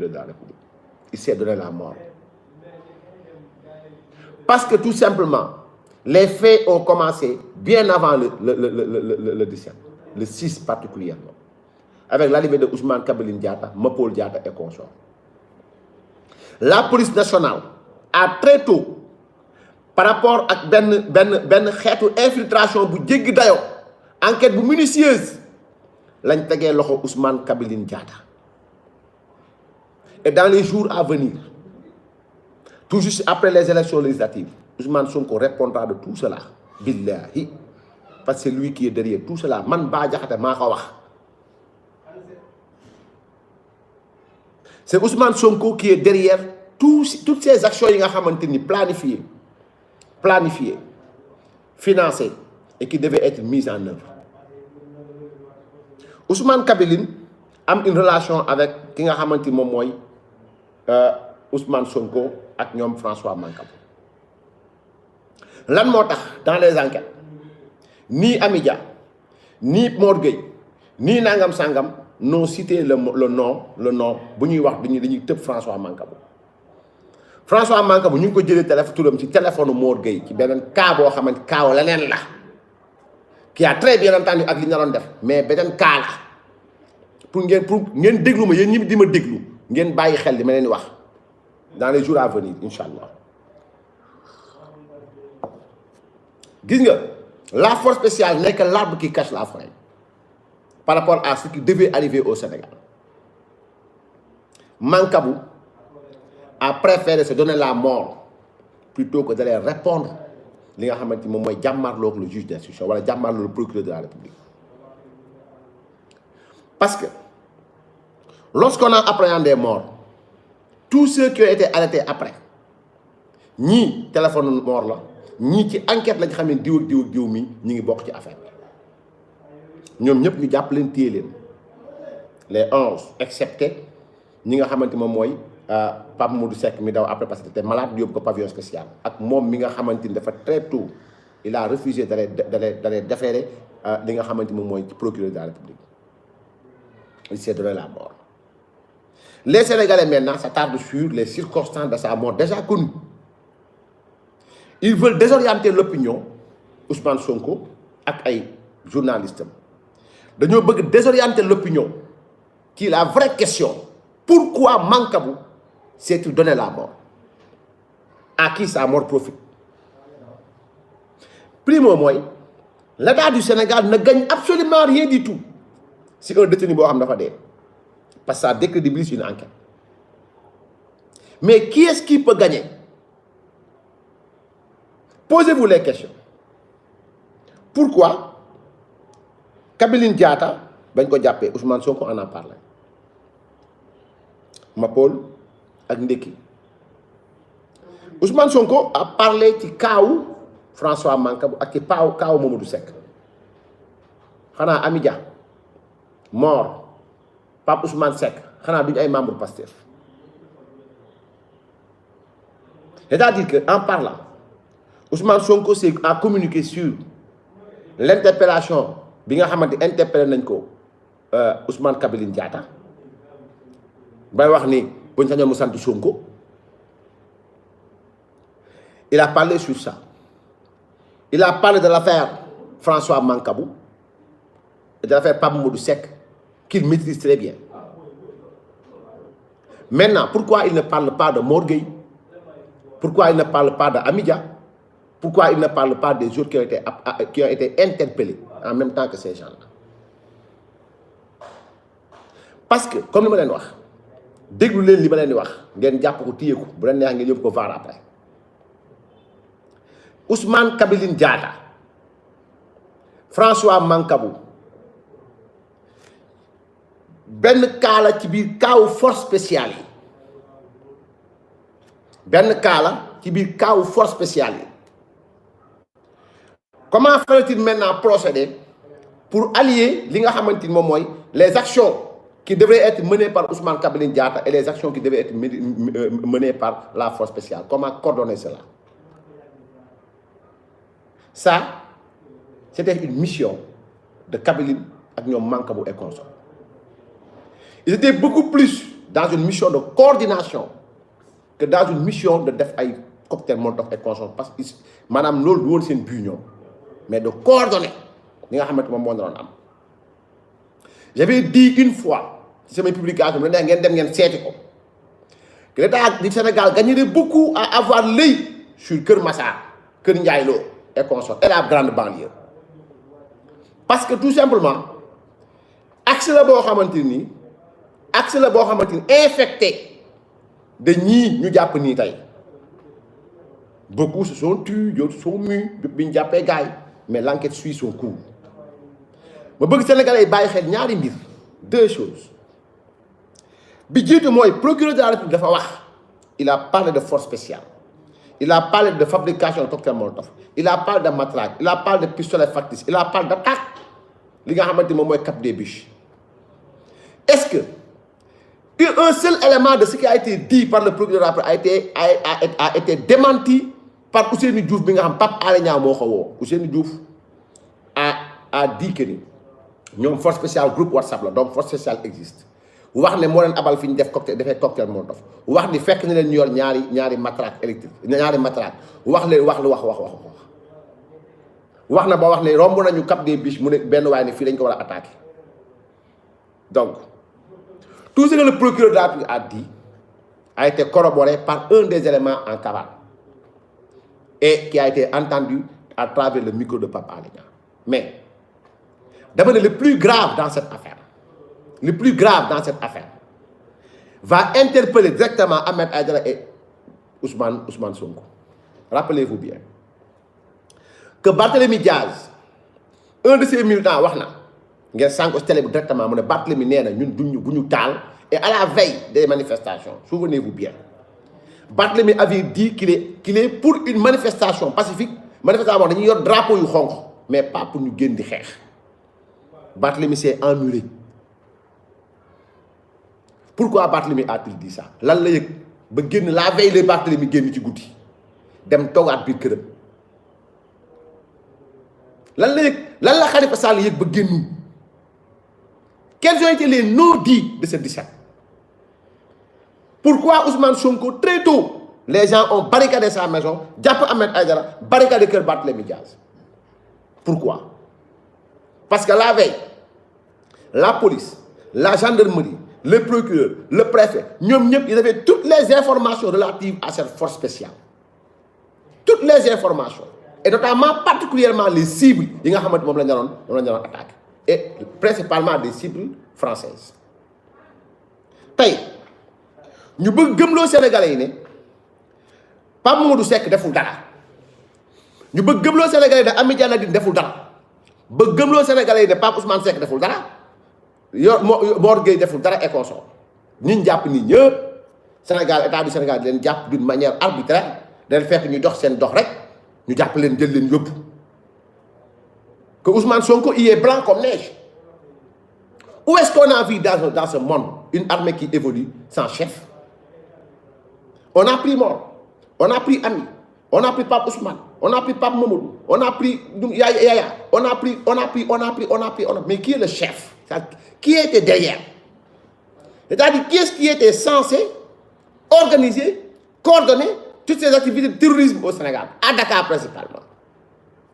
de la République. Il s'est donné la mort. Parce que tout simplement, les faits ont commencé bien avant le 17, le 6 particulièrement, avec l'arrivée de Ousmane Kabiline Diatta, Mapol Diatta et consorts. La police nationale a très tôt, par rapport à ben infiltration bu djéggi dayo, enquête bu minutieuse, lañ tégué loxo Ousmane Kabiline Diatta. Et dans les jours à venir, tout juste après les élections législatives, Ousmane Sonko répondra de tout cela. Billahi. Parce que c'est lui qui est derrière tout cela. Man Bah Diakhaté mako wax. C'est Ousmane Sonko qui est derrière toutes ces actions yi nga xamanteni planifiées, financées et qui devaient être mises en œuvre. Ousmane Kabiline a une relation avec ki nga xamanteni mom moy Ousmane Sonko ak ñom François Mancabou. Lan moo tax dans les enquêtes ni Amidia ni Mor Gueye ni Nangam Sangam n'ont cité le nom bu ñuy wax dañuy teub François Mancabou. François Mancabou ñu ko jëlé téléphone ci téléphone Mor Gueye ci benen cas bo xamante cas leneen la qui a très bien entendu ak li ñu doon def mais benen cas la pour ngeen déglu ma yeen ñi di ma déglu ngeen bayyi xel li ma leen wax dans les jours à venir inchallah. Gis nga la force spéciale n'est que l'arbre qui cache la forêt par rapport à ce qui devait arriver au Sénégal. Mancabou a préféré se donner la mort plutôt que d'aller répondre li nga xamante ni moom mooy jàmmarloo ak le juge d'instruction wala jàmmarloo le procureur de la République. Parce que lorsqu'on a appréhendé mort, tous ceux qui ont été arrêtés après ñii téléphone mort la ñii ci enquête lañ xam ne diw ak diw mi ñi ngi bokk ci affaire bi ñoom ñëpp ñu jàpp leen téye leen les 11 excepté ñi nga xamante moom mooy Pape Modou Seck mi daw après parce que c'était malade yóbbu ko pavillon spécial ak moom mi nga xamante ni dafa très tôt il a refusé d'aller déférer li nga xamante moom mooy procureur de la République. Il s'est donné la mort. Les Sénégalais maintenant s'attardent sur les circonstances de sa mort déjà connues. Ils veulent désorienter l'opinion, Ousmane Sonko ak ay journalistes. Dañoo bëgg désorienter l'opinion qui est la vraie question. Pourquoi Mancabou s'est-il donné la mort? À qui sa mort profite? Primo mooy, l'État du Sénégal ne gagne absolument rien du tout si un détenu boo xam dafa dee. Parce que ça décrédibilise une enquête. Mais qui est-ce qui peut gagner? Posez-vous les questions. Pourquoi Kabiline Diatta bañ ko jàppee Ousmane Sonko en a parlé. Mapol ak Ndeki. Ousmane Sonko a parlé ci kaawu François Mancabou ak ci kaawu Mamadou Seck. Xanaa Amidia Mor Pape Ousmane Seck xanaa duñ ay membre Pastef. C'est-à-dire que en parlant Ousmane Sonko a communiqué sur l'interpellation bi nga xamante interpellé nañ ko Ousmane Kabiline Diatta bay wax ni buñ sañoon mu sant Sonko. Il a parlé sur ça. Il a parlé de l'affaire François Mancabou et de l'affaire Pape Modou Seck qu'il maîtrise très bien. Maintenant, pourquoi il ne parle pas de Mor Gueye? Pourquoi il ne parle pas d'Amidia? Pourquoi il ne parle pas des autres qui ont été interpellés en même temps que ces gens-là? Parce que, comme je l'ai dit, déglu leen li ma leen di wax ngeen jàpp ko téye ko bu leen neex ngeen yóbbu ko VAR après. Ousmane Kabiline Diatta, François Mancabou, benn cas la ci biir kaawu force spéciale yi. Benn cas la ci biir kaawu force spéciale yi. Comment fallait-il maintenant procéder pour allier li nga xamante ni moom mooy les actions qui devraient être menées par Ousmane Kabiline Diatta et les actions qui devaient être menées par la force spéciale? Comment coordonner cela? Ça, c'était une mission de Kabiline avec ñoom Mancabou et consorts. Ils étaient beaucoup plus dans une mission de coordination que dans une mission de def ay cocktail Molotov et consort parce que maanaam loolu du woon seen but ñoom mais de coordonner li nga xamante moom moo doon am. J'avais dit une fois ci samay publication bi ne ngeen dem ngeen seeti ko que l'État du Sénégal gagnerait beaucoup à avoir l'œil sur Kër Massar Kër Ndiaye Lo et consort et la grande banlieue parce que tout simplement axe la boo xamante ni infecté de ñii ñu jàpp nii tey beaucoup se sont tués d'autres sont mus bi ñu jàppee gars yi mais l'enquête suit son cours ma bëgg Sénégalais yi bàyyi xel ñaari mbir deux choses bi jiitu mooy procureur de la République dafa wax il a parlé de force spéciale il a parlé de fabrication de cocktail Molotov il a parlé de matraque il a parlé de pistolet factice il a parlé d'attaque li nga xamante moom mooy Cap des Biches est-ce que un seul élément de ce qui a été dit par le procureur a été démenti par Ousseynou Diouf bi nga xam Pape Alé Niang moo ko woo Ousseynou Diouf a dit que ni ñoom force spéciale groupe WhatsApp la donc force spéciale existe wax ne moo leen abal fi ñu def cocktail Molotov wax ni fekk na leen ñu yor ñaari matraque électrique ñaari matraque wax na ba wax ne romb nañu Cap des Biches mu ne benn waaye ne fii dañ ko war a attaquer donc tout ce que le procureur de la République a dit a été corroboré par un des éléments en cavale et qui a été entendu à travers le micro de Pape Alé Niang mais d'abord le plus grave dans cette affaire va interpeller directement Ahmed Aïdara et Ousmane Sonko. Rappelez-vous bien que Barthélémy Diaz un de ses militants wax na ngeen sànq télé bi directement mu ne Barthélémy nee na ñun duñu bu ñu taal et à la veille des manifestations souvenez-vous bien Barthélémy avait dit qu'il est pour une manifestation pacifique manifestation dañuy yor drapeau yu xonq mais pas pour ñu génn di xeex Barthélémy s'est emmuré. Pourquoi Barthélémy a-t-il dit ça lan la yëg ba génn la veille de Barthélémy génn ci guddi dem toogaat biir këram lan la yëg lan la Khalifa Sall yëg ba génn quels ont été les non-dits de ce 17 pourquoi Ousmane Sonko très tôt les gens ont barricadé sa maison jàpp Ahmed Aïdara barricadé kër Barthélémy Diaz pourquoi parce que la veille la police la gendarmerie le procureur le préfet ñoom ñëpp ils avaient toutes les informations relatives à cette force spéciale toutes les informations et notamment particulièrement les cibles yi nga xamante moom la ñu doon attaqué et principalement des cibles françaises tey ñu bëgg gëmloo Sénégalais yi ne Pape Mamadou Seck deful dara ñu bëgg gëmloo Sénégalais yi ne Amy Diallo deful dara bëgg gëmloo Sénégalais yi ne Pape Ousmane Seck deful dara Mor Gueye deful dara et consort ñun jàpp nii ñëpp Sénégal état du Sénégal di leen jàpp d'une manière arbitraire dañ fekk ñu dox seen dox rek ñu jàpp leen jël leen yóbbu que Ousmane Sonko il est blanc comme neige où est-ce qu'on a vu dans ce monde une armée qui évolue sans chef on a pris Mor on a pris Ami on a pris Pape Ousmane on a pris Pape Mamadou on a pris Yaya on a pris mais qui est le chef qui était derrière c'est-à-dire qui est-ce qui était censé organiser coordonner toutes ces activités de terrorisme au Sénégal à Dakar principalement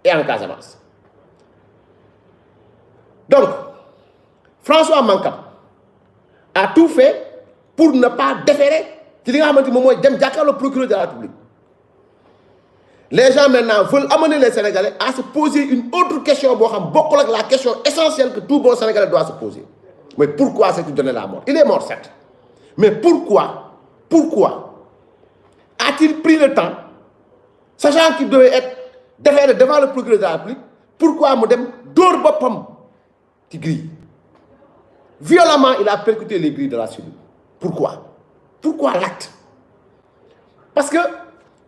et en Casamance donc François Mancabou a tout fait pour ne pas déférer ci li nga xamante moom mooy dem jàkkaarloo procureur de la République les gens maintenant veulent amener les Sénégalais à se poser une autre question boo xam bokkul ak la question essentielle que tout bon Sénégalais doit se poser mais pourquoi s'est-il donné la mort il est mort certes mais pourquoi a-t-il pris le temps sachant qu'il devait être déféré devant le procureur de la République pourquoi mu dem dóor boppam ci grille violemment il a percuté les grilles de la cellule pourquoi l'acte parce que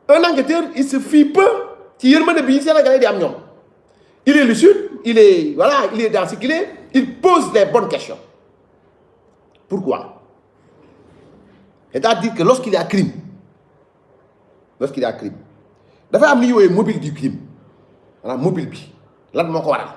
un enquêteur il se fie peu ci yërmande bi Sénégalais di am ñoom il est lucide il est dans ce qu'il est il pose les bonnes questions pourquoi c'est-à-dire que lorsqu'il y a crime dafa am li ñuy woowee mobile du crime maanaam mobile bi lan moo ko waral